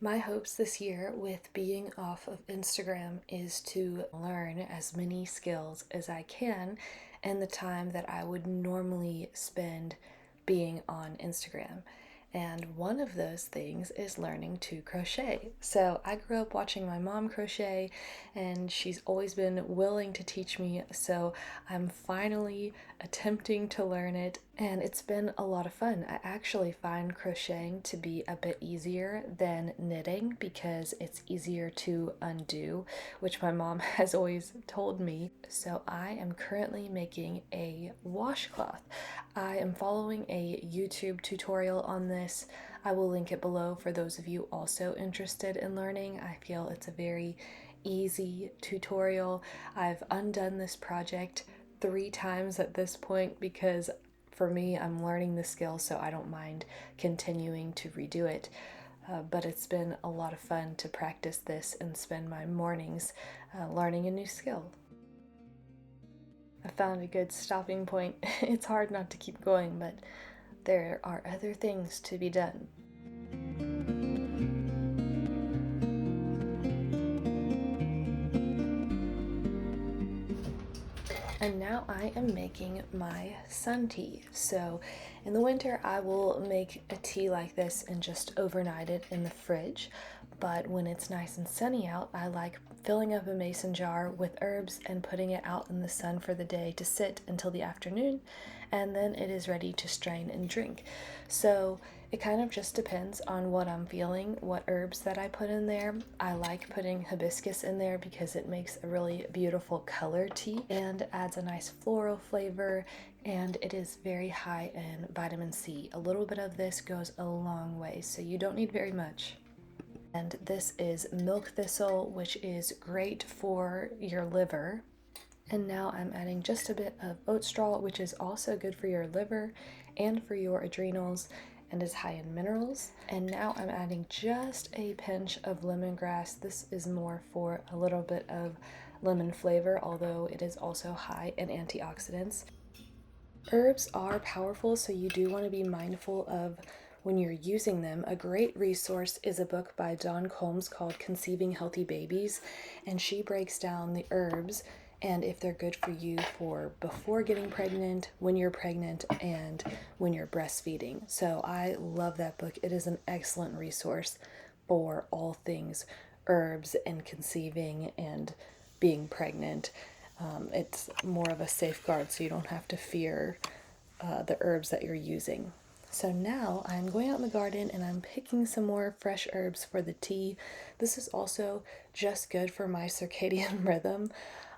My hopes this year with being off of Instagram is to learn as many skills as I can in the time that I would normally spend being on Instagram. And one of those things is learning to crochet. So I grew up watching my mom crochet, and she's always been willing to teach me. So I'm finally attempting to learn it, and it's been a lot of fun. I actually find crocheting to be a bit easier than knitting because it's easier to undo, which my mom has always told me. So I am currently making a washcloth. I am following a YouTube tutorial on this. I will link it below for those of you also interested in learning. I feel it's a very easy tutorial. I've undone this project 3 times at this point because for me, I'm learning the skill, so I don't mind continuing to redo it. But it's been a lot of fun to practice this and spend my mornings learning a new skill. I found a good stopping point. It's hard not to keep going, but there are other things to be done. And now I am making my sun tea. So in the winter, I will make a tea like this and just overnight it in the fridge. But when it's nice and sunny out, I like filling up a mason jar with herbs and putting it out in the sun for the day to sit until the afternoon, and then it is ready to strain and drink. So it kind of just depends on what I'm feeling, what herbs that I put in there. I like putting hibiscus in there because it makes a really beautiful color tea and adds a nice floral flavor, and it is very high in vitamin C. A little bit of this goes a long way, so you don't need very much. And this is milk thistle, which is great for your liver. And now I'm adding just a bit of oat straw, which is also good for your liver and for your adrenals and is high in minerals. And now I'm adding just a pinch of lemongrass. This is more for a little bit of lemon flavor, although it is also high in antioxidants. Herbs are powerful, so you do want to be mindful of when you're using them. A great resource is a book by Dawn Combs called Conceiving Healthy Babies, and she breaks down the herbs and if they're good for you for before getting pregnant, when you're pregnant, and when you're breastfeeding. So I love that book. It is an excellent resource for all things herbs and conceiving and being pregnant. It's more of a safeguard so you don't have to fear the herbs that you're using. So now I'm going out in the garden and I'm picking some more fresh herbs for the tea. This is also just good for my circadian rhythm.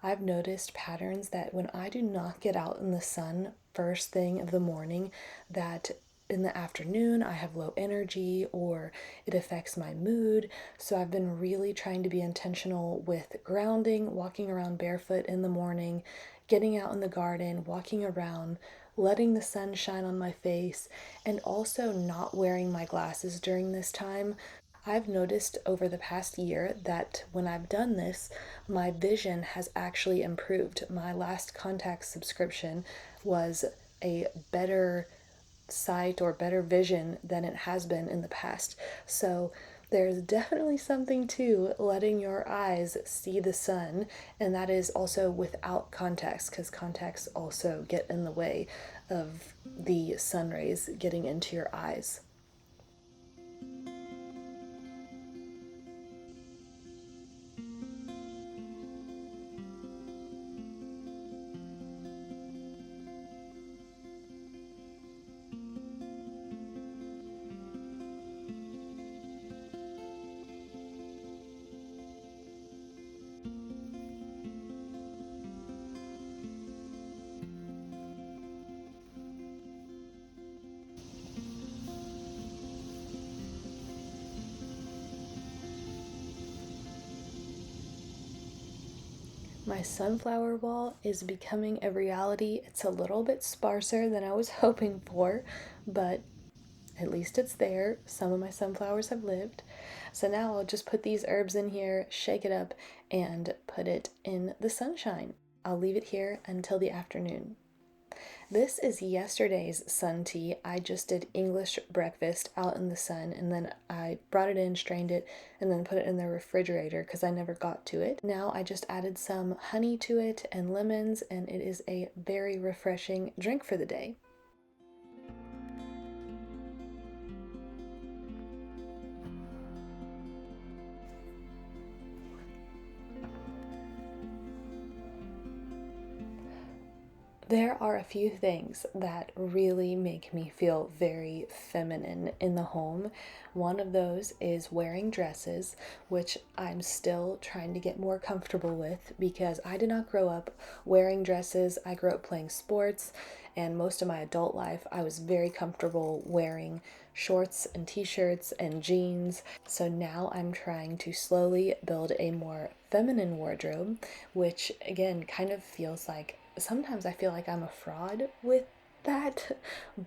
I've noticed patterns that when I do not get out in the sun first thing of the morning, that in the afternoon I have low energy or it affects my mood. So I've been really trying to be intentional with grounding, walking around barefoot in the morning, getting out in the garden, walking around, letting the sun shine on my face, and also not wearing my glasses during this time. I've noticed over the past year that when I've done this, my vision has actually improved. My last contact subscription was a better sight or better vision than it has been in the past. So there's definitely something to letting your eyes see the sun, and that is also without contacts, because contacts also get in the way of the sun rays getting into your eyes. My sunflower wall is becoming a reality. It's a little bit sparser than I was hoping for, but at least it's there. Some of my sunflowers have lived. So now I'll just put these herbs in here, shake it up, and put it in the sunshine. I'll leave it here until the afternoon. This is yesterday's sun tea. I just did English breakfast out in the sun, and then I brought it in, strained it, and then put it in the refrigerator because I never got to it. Now I just added some honey to it and lemons, and it is a very refreshing drink for the day. There are a few things that really make me feel very feminine in the home. One of those is wearing dresses, which I'm still trying to get more comfortable with because I did not grow up wearing dresses. I grew up playing sports, and most of my adult life I was very comfortable wearing shorts and t-shirts and jeans. So now I'm trying to slowly build a more feminine wardrobe, which again kind of feels like sometimes I feel like I'm a fraud with that,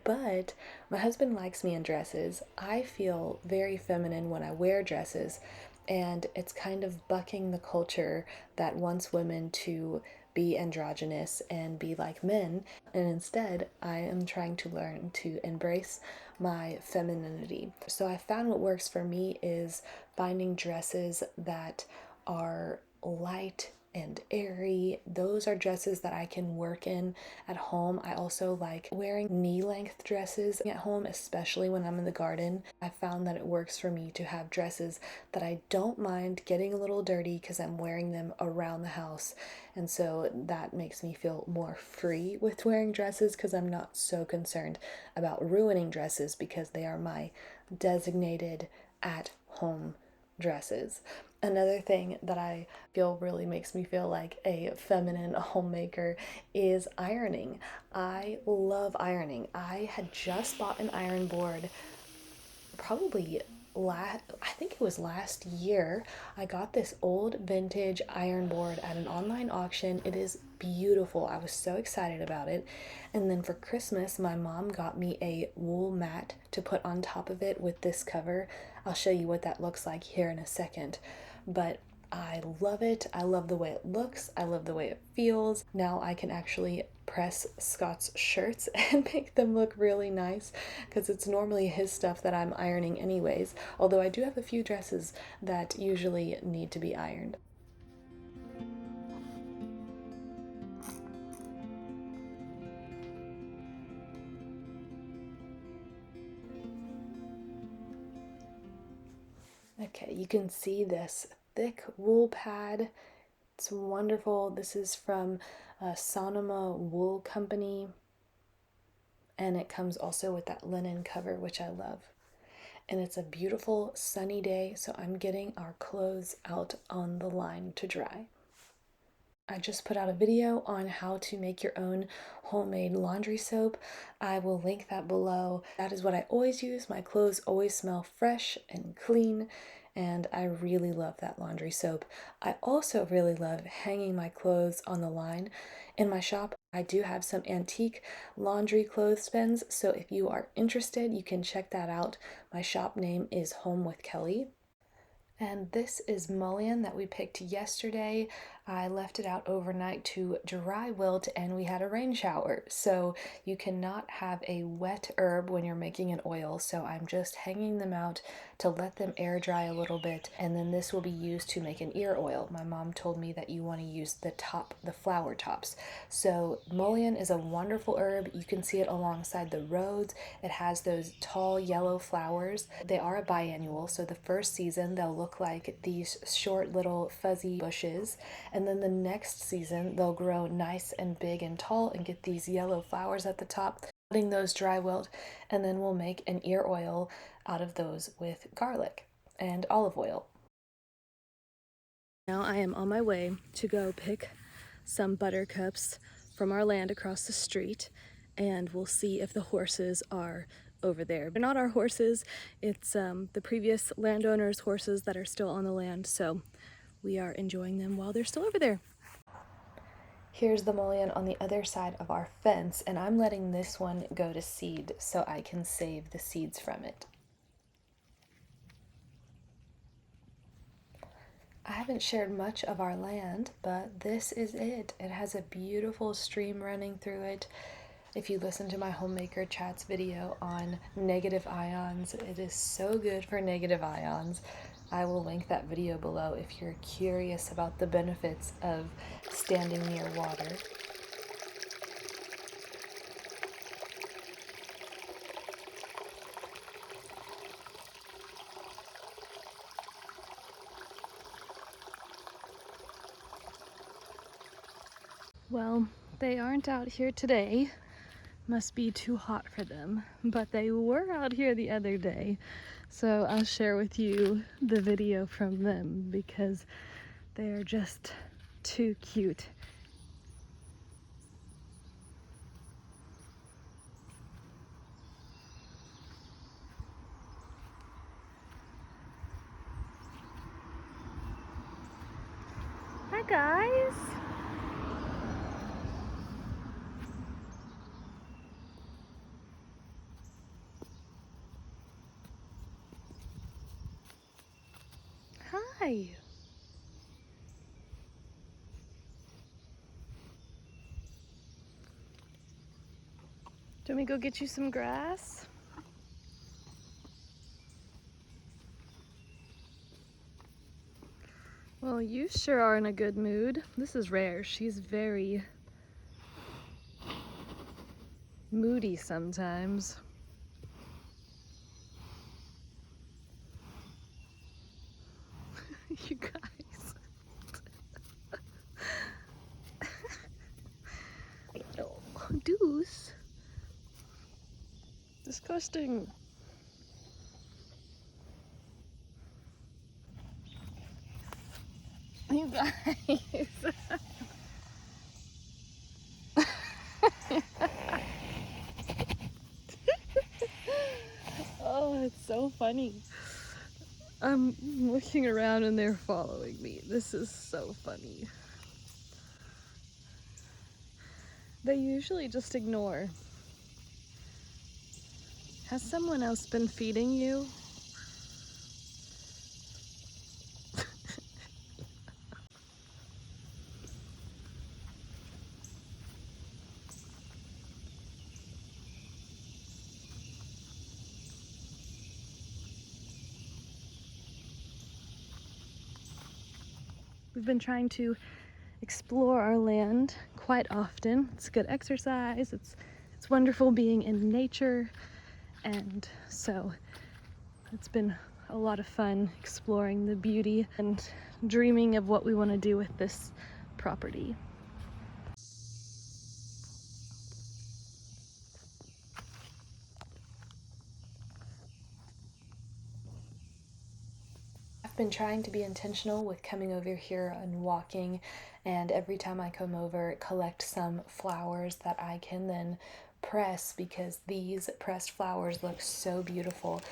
but my husband likes me in dresses. I feel very feminine when I wear dresses, and it's kind of bucking the culture that wants women to be androgynous and be like men, and instead I am trying to learn to embrace my femininity. So I found what works for me is finding dresses that are light and airy. Those are dresses that I can work in at home. I also like wearing knee-length dresses at home, especially when I'm in the garden. I found that it works for me to have dresses that I don't mind getting a little dirty because I'm wearing them around the house. And so that makes me feel more free with wearing dresses because I'm not so concerned about ruining dresses because they are my designated at home dresses. Another thing that I feel really makes me feel like a feminine homemaker is ironing. I love ironing. I had just bought an iron board probably I think it was last year. I got this old vintage iron board at an online auction. It is beautiful. I was so excited about it. And then for Christmas, my mom got me a wool mat to put on top of it with this cover. I'll show you what that looks like here in a second. But I love it. I love the way it looks. I love the way it feels. Now I can actually press Scott's shirts and make them look really nice because it's normally his stuff that I'm ironing anyways. Although I do have a few dresses that usually need to be ironed. Okay, you can see this thick wool pad. It's wonderful. This is from Sonoma Wool Company, and it comes also with that linen cover, which I love. And it's a beautiful sunny day, so I'm getting our clothes out on the line to dry. I just put out a video on how to make your own homemade laundry soap. I will link that below. That is what I always use. My clothes always smell fresh and clean, and I really love that laundry soap. I also really love hanging my clothes on the line. In my shop, I do have some antique laundry clothespins, so if you are interested, you can check that out. My shop name is Home with Kelly. And this is mullein that we picked yesterday. I left it out overnight to dry wilt and we had a rain shower. So you cannot have a wet herb when you're making an oil. So I'm just hanging them out to let them air dry a little bit. And then this will be used to make an ear oil. My mom told me that you want to use the flower tops. So mullein is a wonderful herb. You can see it alongside the roads. It has those tall yellow flowers. They are a biannual. So the first season they'll look like these short little fuzzy bushes, and then the next season they'll grow nice and big and tall and get these yellow flowers at the top. Letting those dry wilt, and then we'll make an ear oil out of those with garlic and olive oil. Now I am on my way to go pick some buttercups from our land across the street, and we'll see if the horses are over there. They're not our horses, it's the previous landowners' horses that are still on the land, so we are enjoying them while they're still over there. Here's the mullein on the other side of our fence, and I'm letting this one go to seed so I can save the seeds from it. I haven't shared much of our land, but this is it. It has a beautiful stream running through it. If you listen to my Homemaker Chats video on negative ions, it is so good for negative ions. I will link that video below if you're curious about the benefits of standing near water. Well, they aren't out here today. Must be too hot for them, but they were out here the other day. So I'll share with you the video from them because they are just too cute. Hi guys! Hi! Do you want me to go get you some grass? Well, you sure are in a good mood. This is rare. She's very moody sometimes. You guys. Oh, Deuce. Disgusting. You guys. Oh, it's so funny. I'm looking around and they're following me. This is so funny. They usually just ignore. Has someone else been feeding you? We've been trying to explore our land quite often. It's good exercise. It's wonderful being in nature, and so it's been a lot of fun exploring the beauty and dreaming of what we want to do with this property. I've been trying to be intentional with coming over here and walking, and every time I come over, collect some flowers that I can then press because these pressed flowers look so beautiful.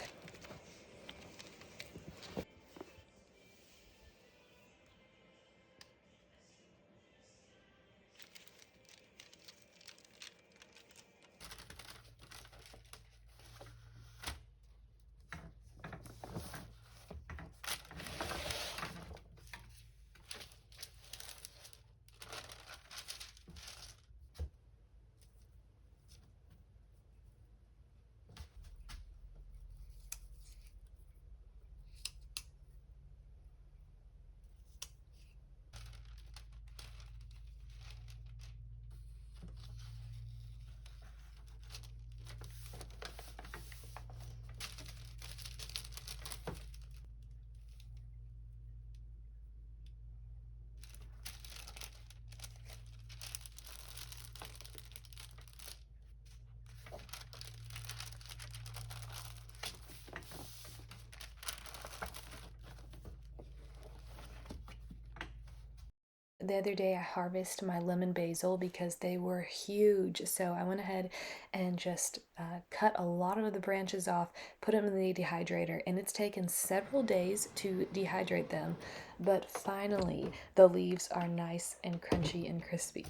The other day I harvested my lemon basil because they were huge, so I went ahead and just cut a lot of the branches off, put them in the dehydrator, and it's taken several days to dehydrate them, but finally the leaves are nice and crunchy and crispy.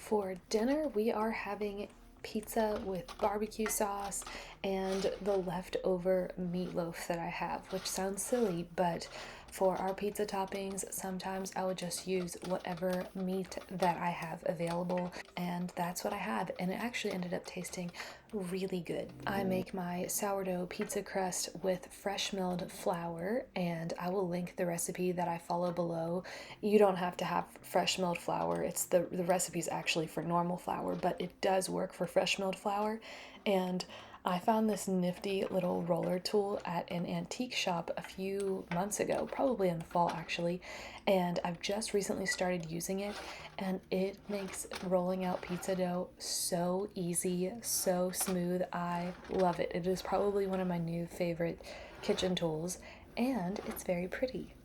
For dinner, we are having pizza with barbecue sauce and the leftover meatloaf that I have, which sounds silly, but for our pizza toppings, sometimes I would just use whatever meat that I have available, and that's what I had, and it actually ended up tasting really good. I make my sourdough pizza crust with fresh milled flour, and I will link the recipe that I follow below. You don't have to have fresh milled flour. It's the recipe is actually for normal flour, but it does work for fresh milled flour. And I found this nifty little roller tool at an antique shop a few months ago, probably in the fall actually, and I've just recently started using it, and it makes rolling out pizza dough so easy, so smooth. I love it. It is probably one of my new favorite kitchen tools, and it's very pretty.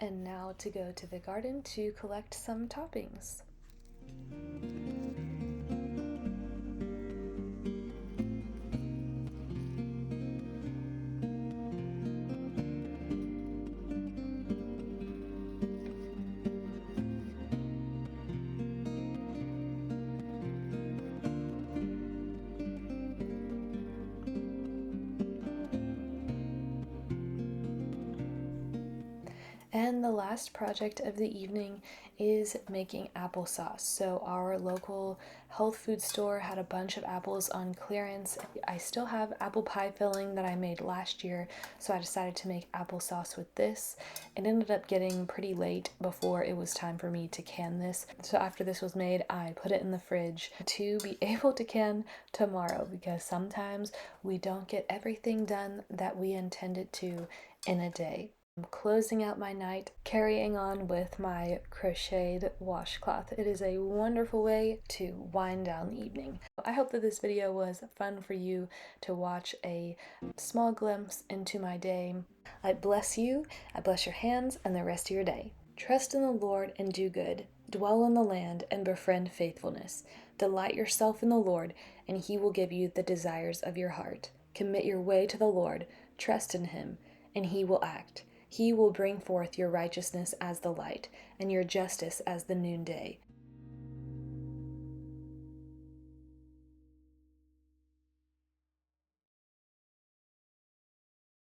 And now to go to the garden to collect some toppings. And the last project of the evening is making applesauce. So our local health food store had a bunch of apples on clearance. I still have apple pie filling that I made last year, so I decided to make applesauce with this. It ended up getting pretty late before it was time for me to can this. So after this was made, I put it in the fridge to be able to can tomorrow, because sometimes we don't get everything done that we intended to in a day. I'm closing out my night, carrying on with my crocheted washcloth. It is a wonderful way to wind down the evening. I hope that this video was fun for you to watch a small glimpse into my day. I bless you, I bless your hands and the rest of your day. Trust in the Lord and do good. Dwell in the land and befriend faithfulness. Delight yourself in the Lord, and he will give you the desires of your heart. Commit your way to the Lord, trust in him, and he will act. He will bring forth your righteousness as the light, and your justice as the noonday.